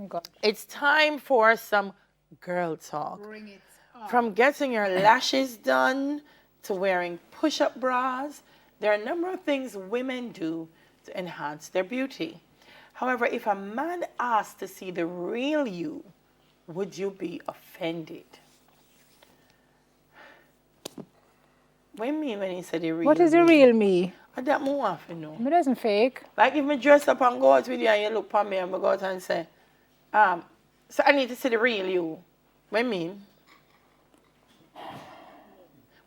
God. It's time for some girl talk. Bring it on. From getting your lashes done to wearing push-up bras, there are a number of things women do to enhance their beauty. However, if a man asked to see the real you, would you be offended? What do you mean when he said the real What is the me? real me? That more want to know. Me doesn't fake. Like if me dress up and go out with you and you look at me and I go out and say, so I need to see the real you. What do you mean?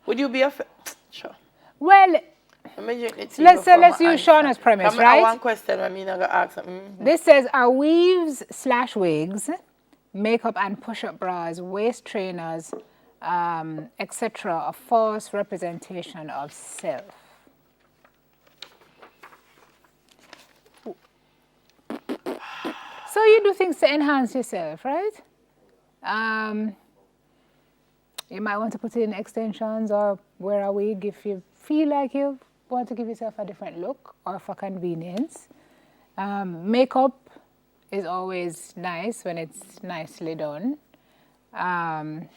Would you be offended? Sure. Well, let's use Shauna's premise, right? One question I mean I got ask. This says, are weaves / wigs, makeup and push-up bras, waist trainers, etc. a false representation of self? So you do things to enhance yourself, right? You might want to put in extensions or wear a wig if you feel like you want to give yourself a different look or for convenience. Makeup is always nice when it's nicely done. It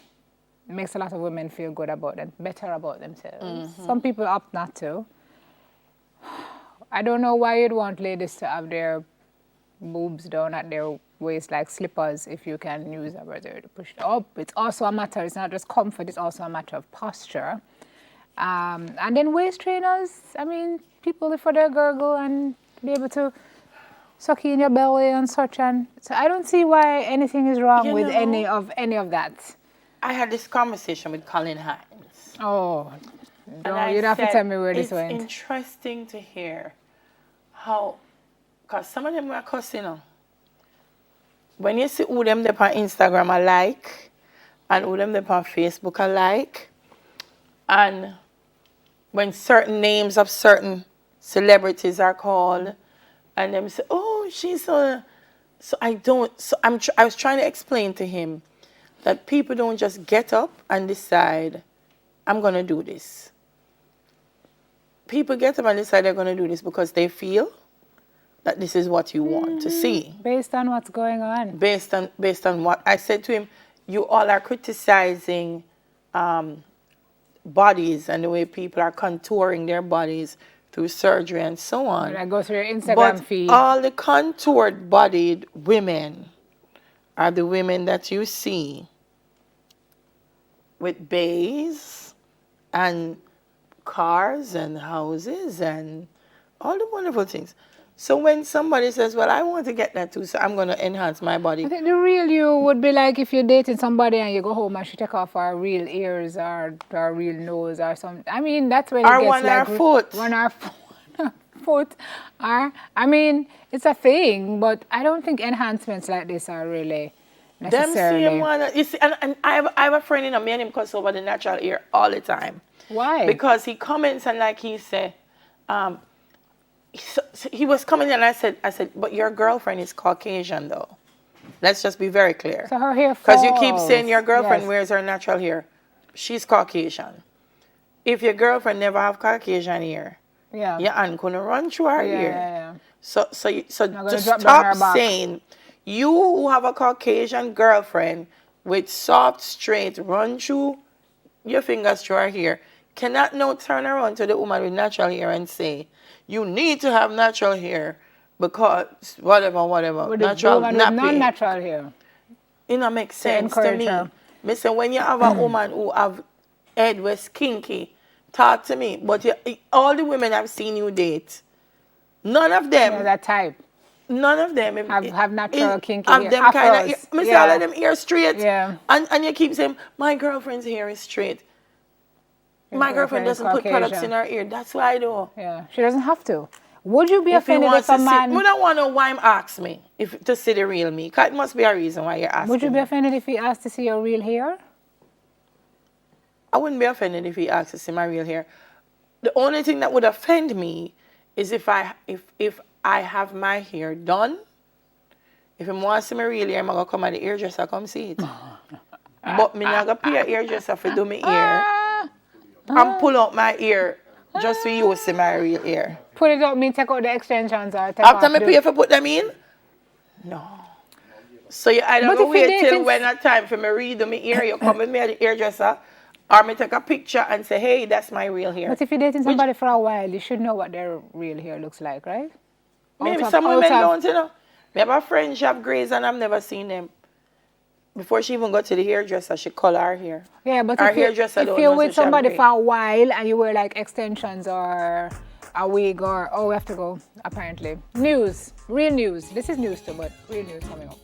makes a lot of women feel good about them, better about themselves. Some people opt not to. I don't know why you'd want ladies to have their boobs down at their waist like slippers if you can use a razor to push it up. It's also a matter, it's not just comfort, it's also a matter of posture. And then waist trainers, I mean, people live for their gurgle and be able to suck you in your belly and such. And so I don't see why anything is wrong with any of that. I had this conversation with Colin Hines. Oh, you'd have to tell me where this went. It's interesting to hear how, because some of them were cussing. When you see who them there on Instagram I like, and who them there on Facebook I like, and when certain names of certain celebrities are called, and them say, oh, she's so I was trying to explain to him that people don't just get up and decide, I'm going to do this. People get up and decide they're going to do this because they feel that this is what you want to see. Based on what's going on. Based on what I said to him, you all are criticizing bodies and the way people are contouring their bodies through surgery and so on. I go through your Instagram feed. All the contoured bodied women are the women that you see with bays and cars and houses and all the wonderful things. So when somebody says, well, I want to get that too, so I'm going to enhance my body. I think the real you would be like if you're dating somebody and you go home and she take off her real ears or her real nose or something. I mean, that's when it gets one like... foot. One foot. Or, I mean, it's a thing, but I don't think enhancements like this are really necessarily... Them same one, you see, and I have a friend in a man him cuss over the natural hair all the time. Why? Because he comments and like he said, so he was coming in and I said, but your girlfriend is Caucasian though. Let's just be very clear. So her hair falls. Because you keep saying your girlfriend wears her natural hair. She's Caucasian. If your girlfriend never have Caucasian hair, your aunt gonna run through her hair. So just stop saying you who have a Caucasian girlfriend with soft, straight, run through your fingers through her hair cannot now turn around to the woman with natural hair and say, you need to have natural hair because whatever. With natural nappy. With non-natural hair. It don't make sense to me. Me say when you have a woman who have head was kinky, talk to me. But all the women I've seen you date, none of them. That type. None of them have natural kinky have hair. Them kind of. Me say all of them hair straight. Yeah. And you keep saying my girlfriend's hair is straight. My girlfriend doesn't put products in her ear. That's why I do. Yeah, she doesn't have to. Would you be offended if a man... I don't want to know why him ask me to see the real me. Because it must be a reason why you're asking. Would you be offended if he asked to see your real hair? I wouldn't be offended if he asked to see my real hair. The only thing that would offend me is if I have my hair done. If he wants to see my real hair, I'm going to come at the hairdresser, come see it. But me not going to pay a hairdresser for do my hair. And pull out my ear just for you to see my real ear. Pull it out, mean take out the extensions or take after me pay for put them in? No. So you either But go if you're wait till dating- when a time for me redo my hair, you come with me at the hairdresser, or me take a picture and say, hey, that's my real hair. But if you're dating somebody for a while, you should know what their real hair looks like, right? Maybe Out of- some women out of- don't, you know. Me have a friend, she have grays and I've never seen them. Before she even got to the hairdresser, she color her hair. Yeah, but Our if, you, hairdresser if don't you're know, with so she have somebody gray. for a while and you wear like extensions or a wig or, oh, we have to go, apparently. News, real news. This is news too, but real news coming up.